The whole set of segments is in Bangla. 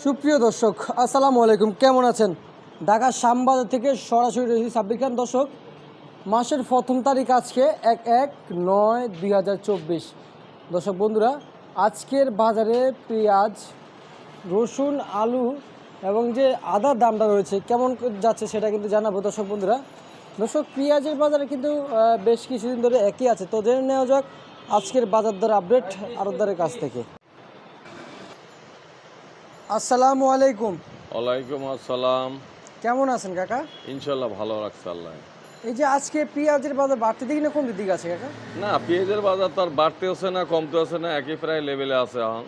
সুপ্রিয় দর্শক আসসালামু আলাইকুম, কেমন আছেন? ঢাকা শ্যামবাজার থেকে সরাসরি রয়েছি সাব্বির খান। দর্শক, মাসের প্রথম তারিখ আজকে 1/9/2024। দর্শক বন্ধুরা, আজকের বাজারে পেঁয়াজ, রসুন, আলু এবং যে আদার দামটা রয়েছে কেমন যাচ্ছে সেটা কিন্তু জানাবো দর্শক বন্ধুরা। দর্শক, পেঁয়াজের বাজারে কিন্তু বেশ কিছুদিন ধরে একই আছে, তো জেনে নেওয়া যাক আজকের বাজার দর আপডেট আড়তদারের কাছ থেকে। আসসালামু আলাইকুম। ওয়ালাইকুম আসসালাম। কেমন আছেন কাকা? ইনশাল্লাহ ভালো রাখছে আল্লাহ। এই যে আজকে পেঁয়াজের বাজার বাড়তে দিকে না কমতে দিকে আছে কাকা? না, পেঁয়াজের বাজার তো আর বাড়তে হচ্ছে না, কমতে হচ্ছে না, একই প্রায় লেভেলে আছে এখন।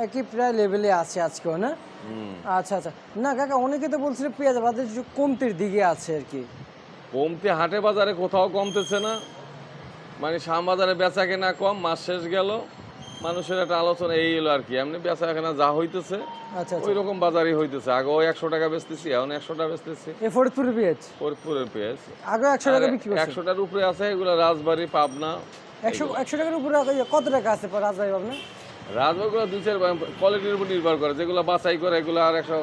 একই প্রায় লেভেলে আছে আজকেও না? আচ্ছা আচ্ছা। না কাকা, অনেকে তো বলছিল পেঁয়াজ বাজার একটু কমতির দিকে আছে আর কি। কমতে হাটে বাজারে কোথাও কমতেছে না, মানে শ্যামবাজারে বেচা কেনা কম, মাস শেষ গেল, মানুষের একটা আলোচনা এই এলো আর কি। এমনি বেচা কেনা যা হইতেছে আচ্ছা ওই আচ্ছা। রকম বাজারই হইতেছে। আগে ওই 100 টাকা বেচতেছি, এখন 100 টাকা বেচতেছি। এই ফরিদপুরের পেঁয়াজ ফরিদপুরের পেঁয়াজ আগে 100 টাকা বিক্রি করছে। 100টার উপরে আছে, এগুলো রাজবাড়ি, পাবনা। 100 টাকার উপরে কত টাকা আছে রাজবাড়ি পাবনা? রাজবাড়িগুলো 2-4 কোয়ালিটির উপর নির্ভর করে, যেগুলো বাছাই করে এগুলো আর 100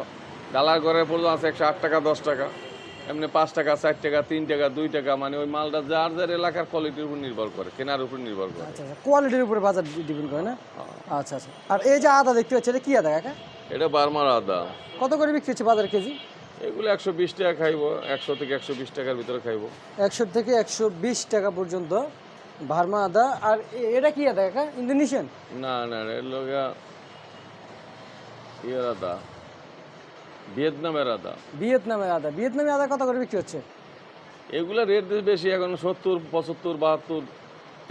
ডালার করে পড়লো আছে 108 টাকা, 10 টাকা, এমনি 5 টাকা, 4 টাকা, 3 টাকা, 2 টাকা, মানে ওই মালটা যার যার এলাকার কোয়ালিটির উপর নির্ভর করে, কেনার উপর নির্ভর করে। আচ্ছা আচ্ছা, কোয়ালিটির উপরে বাজার ডিপেন্ড করে না? আচ্ছা আচ্ছা। আর এই যে আদা দেখতে পাচ্ছি, এটা কি আদা কাকা? এটা বার্মার আদা। কত করে বিক্রি হচ্ছে বাজার কেজি? এগুলো 120 টাকা খাইবো, 100 থেকে 120 টাকার ভিতরে খাইবো। 100 থেকে 120 টাকা পর্যন্ত ভার্মা আদা। আর এটা কি আদা কাকা? ইন্দোনেশিয়ান? না না, এর লগা ইয়ের আদা, ভিয়েতনামের আদা। ভিয়েতনামের আদা। ভিয়েতনামের আদা কত করে বিক্রি হচ্ছে? এগুলা রেট বেশি, এখন 70, 75, 72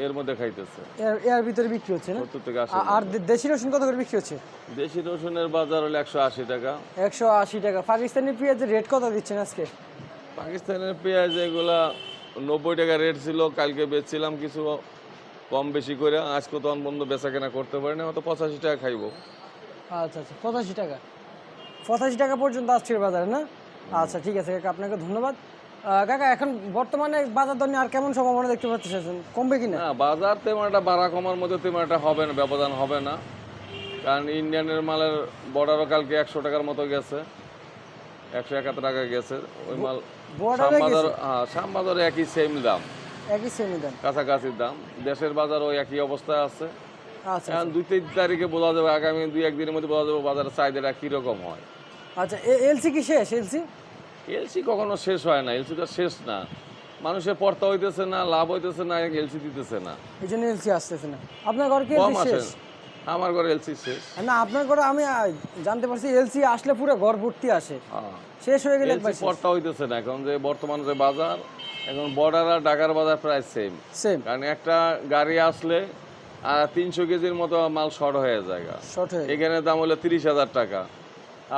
এর মধ্যে খাইতেছে। এর ভিতরে বিক্রি হচ্ছে না? 70 থেকে 80। আর দেশি রসুন কত করে বিক্রি হচ্ছে? দেশি রসুনের বাজার হলো 180 টাকা। 180 টাকা। পাকিস্তানি পেঁয়াজের রেট কত দিচ্ছেন আজকে? পাকিস্তানের পেঁয়াজ এগুলা 90 টাকা রেট ছিল, কালকে বেচছিলাম কিছু কম বেশি করে, আজকে তো বন্ধ বেচা কেনা করতে পারি না, হয়তো 85 টাকা খাইবো। আচ্ছা আচ্ছা, 85 টাকা। 85 টাকা পর্যন্ত আসছে বাজারে না? আচ্ছা ঠিক আছে কাকা, আপনাকে ধন্যবাদ। কাকা, এখন বর্তমানে বাজার দর নিয়ে আর কেমন সম্ভাবনা দেখতে পাচ্ছেন? কমবে কিনা? না, বাজার তেমন একটা বাড়া কমার মধ্যে তেমন একটা হবে না, ব্যবধান হবে না, কারণ ইন্ডিয়ানের মালের বর্ডারও কালকে 100 টাকার মতো গেছে, 171 টাকা গেছে ওই মাল। বর্ডারে শ্যামবাজার, হ্যাঁ, শ্যামবাজারে একই সেম দাম, একই সেমি দাম। কাছাকাছি দাম। দেশের বাজারও একই অবস্থায় আছে। আচ্ছা এখন 2-3 তারিখে বোঝা যাবে, আগামী 2-1 দিনের মধ্যে বোঝা যাবে বাজারের চাহিদাটা কীরকম হয়। আচ্ছা। এলসি কি শেষ? এলসি এলসি কখনো শেষ হয় না, এলসি তো শেষ না, মানুষের পর্তা হইতেছে না, লাভ হইতেছে না, এলসি দিতেছে না, এই জন্য এলসি আসতেছে না। আপনার ঘর কি কম এলসি আসে। শেষ? আমার ঘরে এলসি শেষ। না, আপনার ঘরে আমি জানতে পারছি এলসি আসলে পুরো ঘর ভর্তি আসে, হ্যাঁ, শেষ হয়ে গেলে একবার এলসি পর্তা হইতেছে না। এখন যে বর্তমান যে বাজার, এখন বর্ডার আর ঢাকার বাজার প্রায় সেম। সেম কারণ একটা গাড়ি আসলে 300 কেজির মতো মাল শর্ট হয়ে যায়, শর্ট হয়ে। এখানে দাম হলো 30,000 টাকা।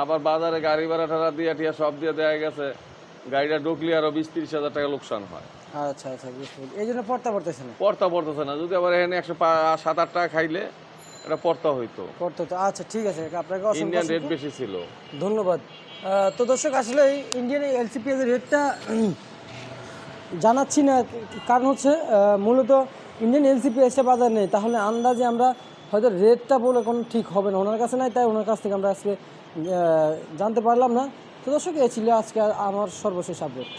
আবার বাজারে গাড়ি ভাড়া টাড়া দিয়ে টিয়া সব দিয়ে দেওয়া গেছে, গাড়িটা ঢুকলে আরো 20-30 হাজার টাকা লোকসান হয়। আচ্ছা আচ্ছা, বুঝতে পারছি। এই জন্য পড়তে পারতেছে না। পর্তা পড়তেছে না, যদি আবার এখানে 107-8 টাকা খাইলে এটা পর্তা হইতো। পড়তে তো। আচ্ছা ঠিক আছে, আপনাকে ইন্ডিয়ান রেট অসংখ্য বেশি ছিল। ধন্যবাদ। তো দর্শক, আসলে ইন্ডিয়ান এলসিপি এর রেটটা জানাচ্ছি না, কারণ হচ্ছে মূলত ইন্ডিয়ান এলসিপি এসে বাজার নেই, তাহলে আন্দাজে আমরা হয়তো রেটটা বলে কোনো ঠিক হবে না, ওনার কাছে নাই, তাই ওনার কাছ থেকে আমরা আজকে জানতে পারলাম না। তো দর্শক, এ ছিল আজকে আমার সর্বশেষ আপডেট।